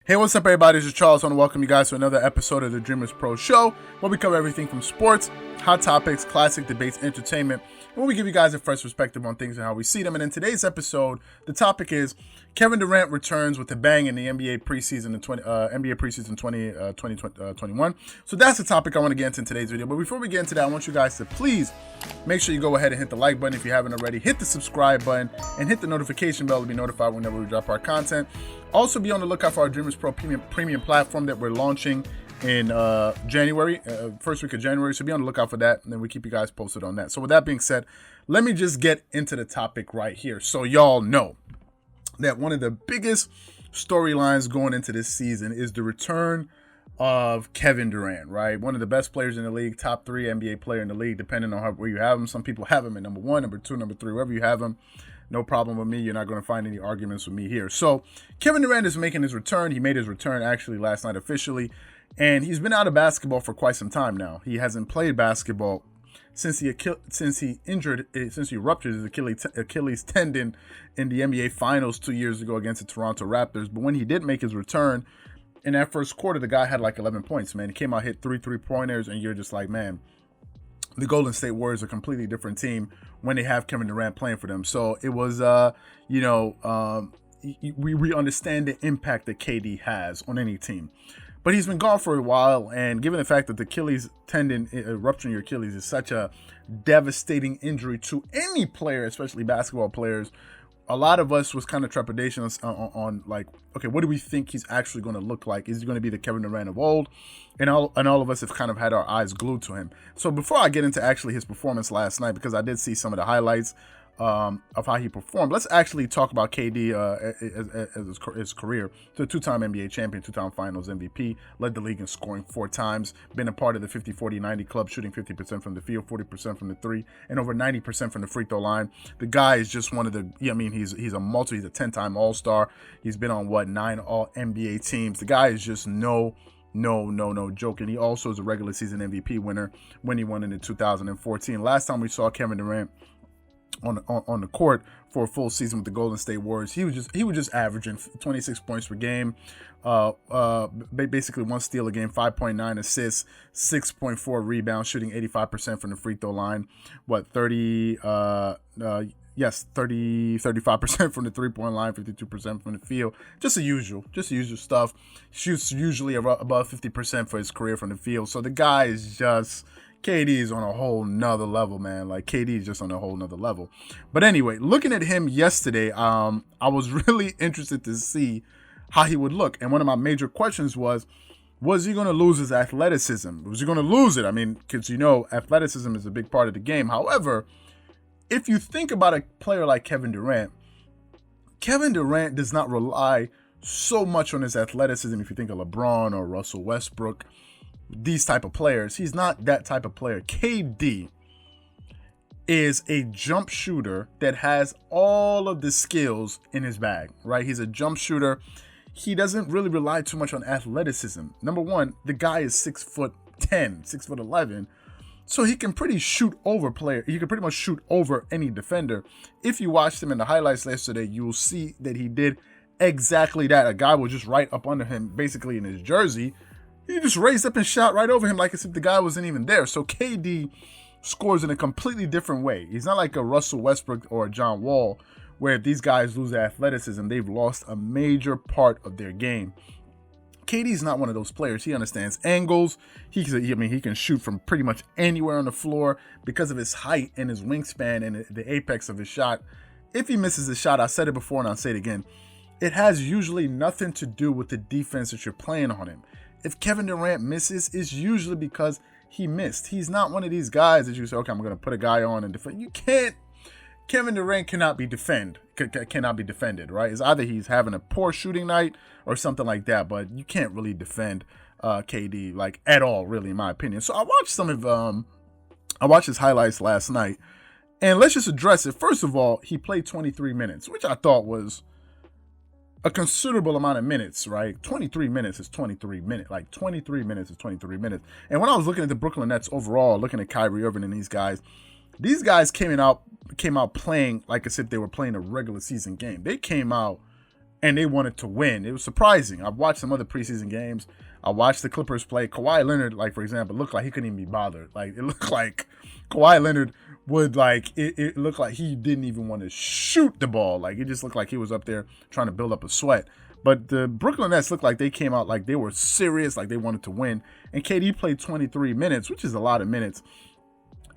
Hey, what's up, everybody? This is Charles. I want to welcome you guys to another episode of the Dreamerspro Show, where we cover everything from sports, hot topics, classic debates, entertainment, and where we give you guys a fresh perspective on things and how we see them. And in today's episode, the topic is Kevin Durant returns with a bang in the NBA preseason in 2021. So that's the topic I want to get into in today's video. But before we get into that, I want you guys to please make sure you go ahead and hit the like button if you haven't already. Hit the subscribe button and hit the notification bell to be notified whenever we drop our content. Also, be on the lookout for our Dreamerspro premium platform that we're launching in January, first week of January. So be on the lookout for that, and then we keep you guys posted on that. So with that being said, let me just get into the topic right here. So y'all know that one of the biggest storylines going into this season is the return of Kevin Durant, right? One of the best players in the league, top 3 NBA player in the league, depending on where you have him. Some people have him at number 1, number 2, number 3, wherever you have him. No problem with me. You're not going to find any arguments with me here. So Kevin Durant is making his return. He made his return actually last night officially, and he's been out of basketball for quite some time now. He hasn't played basketball since he ruptured his Achilles tendon in the NBA Finals 2 years ago against the Toronto Raptors. But when he did make his return in that first quarter, the guy had like 11 points. Man, he came out, hit 3 3-pointers, and you're just like, man, the Golden State Warriors are a completely different team when they have Kevin Durant playing for them. So it was, we understand the impact that KD has on any team. But he's been gone for a while, and given the fact that the Achilles tendon, rupturing your Achilles, is such a devastating injury to any player, especially basketball players, a lot of us was kind of trepidation on like, okay, what do we think he's actually going to look like? Is he going to be the Kevin Durant of old? And all of us have kind of had our eyes glued to him. So before I get into actually his performance last night, because I did see some of the highlights of how he performed, let's actually talk about KD as his career. So, 2-time NBA champion, 2-time Finals MVP, led the league in scoring 4 times, been a part of the 50-40-90 club, shooting 50% from the field, 40% from the 3, and over 90% from the free throw line. The guy is just one of the, he's a 10-time All-Star. He's been on 9 All-NBA teams. The guy is just no joke. And he also is a regular season MVP winner when he won in 2014. Last time we saw Kevin Durant on the court for a full season with the Golden State Warriors, he was just averaging 26 points per game, basically 1 steal a game, 5.9 assists, 6.4 rebounds, shooting 85% from the free throw line, 35% from the 3-point line, 52% from the field. Just the usual stuff. Shoots usually above 50% for his career from the field. So the guy is just, KD is on a whole nother level, man. Like, KD is just on a whole nother level. But anyway, looking at him yesterday, I was really interested to see how he would look. And one of my major questions was he going to lose his athleticism? Was he going to lose it? I mean, because, athleticism is a big part of the game. However, if you think about a player like Kevin Durant does not rely so much on his athleticism. If you think of LeBron or Russell Westbrook, these type of players, he's not that type of player. KD is a jump shooter that has all of the skills in his bag, right? He's a jump shooter. He doesn't really rely too much on athleticism. Number one, the guy is 6'10", 6'11", so he can pretty much shoot over any defender. If you watched him in the highlights yesterday, you will see that he did exactly that. A guy was just right up under him, basically in his jersey. He just raised up and shot right over him like as if the guy wasn't even there. So KD scores in a completely different way. He's not like a Russell Westbrook or a John Wall, where if these guys lose their athleticism, they've lost a major part of their game. KD's not one of those players. He understands angles. He can shoot from pretty much anywhere on the floor because of his height and his wingspan and the apex of his shot. If he misses a shot, I said it before and I'll say it again, it has usually nothing to do with the defense that you're playing on him. If Kevin Durant misses, it's usually because he missed. He's not one of these guys that you say, okay, I'm going to put a guy on and defend. You can't. Kevin Durant cannot be defended, right? It's either he's having a poor shooting night or something like that, but you can't really defend KD like at all, really, in my opinion. So I watched his highlights last night, and let's just address it. First of all, he played 23 minutes, which I thought was a considerable amount of minutes, right? 23 minutes is 23 minutes. Like 23 minutes is 23 minutes. And when I was looking at the Brooklyn Nets overall, looking at Kyrie Irving and these guys came out playing like as if they were playing a regular season game. They came out and they wanted to win. It was surprising. I've watched some other preseason games. I watched the Clippers play. Kawhi Leonard, like, for example, looked like he couldn't even be bothered. Like, it looked like Kawhi Leonard would, like, it looked like he didn't even want to shoot the ball. Like, it just looked like he was up there trying to build up a sweat. But the Brooklyn Nets looked like they came out like they were serious, like they wanted to win. And KD played 23 minutes, which is a lot of minutes.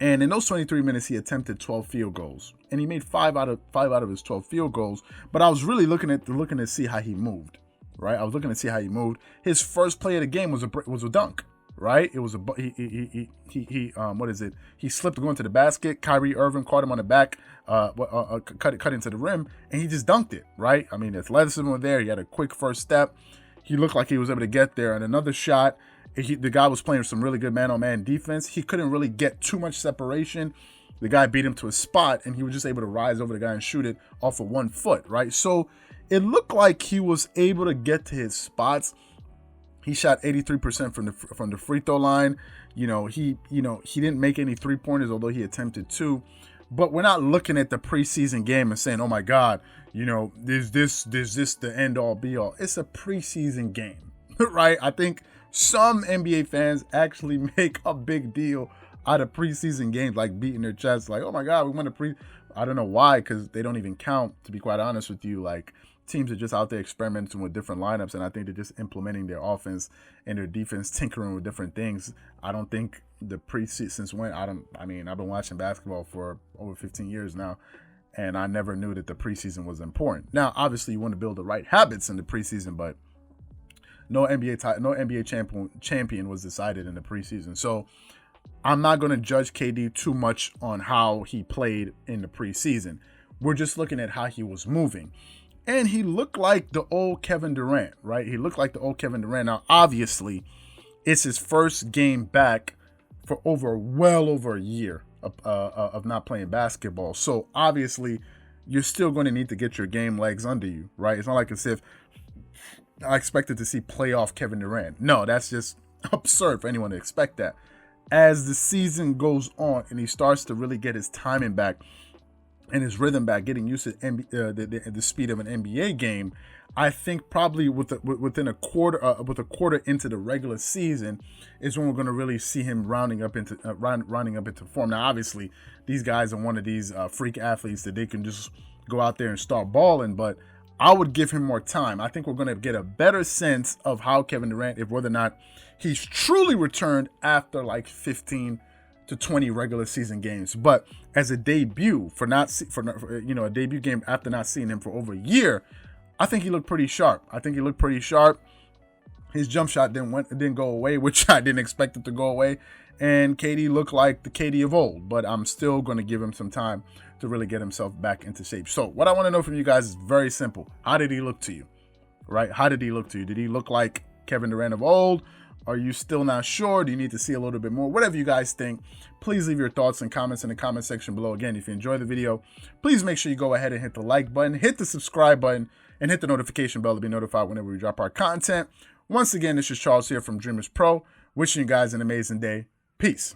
And in those 23 minutes, he attempted 12 field goals, and he made five out of his 12 field goals. But I was really looking to see how he moved, right? I was looking to see how he moved. His first play of the game was a dunk, right? It was what is it? He slipped going to the basket. Kyrie Irving caught him on the back, cut into the rim, and he just dunked it, right? I mean, athleticism was there. He had a quick first step. He looked like he was able to get there, and another shot. The guy was playing some really good man-on-man defense. He couldn't really get too much separation. The guy beat him to a spot, and he was just able to rise over the guy and shoot it off of 1 foot, right? So it looked like he was able to get to his spots. He shot 83% from the free throw line. He didn't make any 3-pointers, although he attempted 2. But we're not looking at the preseason game and saying, "Oh my God, is this the end all be all?" It's a preseason game, right? I think some NBA fans actually make a big deal out of preseason games, like beating their chest, like, "Oh my God, we won a I don't know why, because they don't even count, to be quite honest with you. Like, teams are just out there experimenting with different lineups, and I think they're just implementing their offense and their defense, tinkering with different things. I don't think the preseason, since when, I've been watching basketball for over 15 years now, and I never knew that the preseason was important. Now, obviously, you want to build the right habits in the preseason, but no NBA champion was decided in the preseason. So I'm not going to judge KD too much on how he played in the preseason. We're just looking at how he was moving. And he looked like the old Kevin Durant, right? He looked like the old Kevin Durant. Now, obviously, it's his first game back for well over a year of not playing basketball. So obviously, you're still going to need to get your game legs under you, right? It's not like as if I expected to see playoff Kevin Durant. No, that's just absurd for anyone to expect that. As the season goes on and he starts to really get his timing back and his rhythm back, getting used to the speed of an NBA game, I think probably within a quarter into the regular season is when we're going to really see him rounding up into form. Now, obviously, these guys are one of these freak athletes that they can just go out there and start balling, but I would give him more time. I think we're going to get a better sense of how Kevin Durant, whether or not he's truly returned after like 15 to 20 regular season games. But as a debut a debut game after not seeing him for over a year, I think he looked pretty sharp. His jump shot didn't go away, which I didn't expect it to go away. And KD looked like the KD of old, but I'm still going to give him some time to really get himself back into shape. So what I want to know from you guys is very simple. How did he look to you? Right? How did he look to you? Did he look like Kevin Durant of old? Are you still not sure? Do you need to see a little bit more? Whatever you guys think, please leave your thoughts and comments in the comment section below. Again, if you enjoyed the video, please make sure you go ahead and hit the like button, hit the subscribe button, and hit the notification bell to be notified whenever we drop our content. Once again, this is Charles here from Dreamerspro, wishing you guys an amazing day. Peace.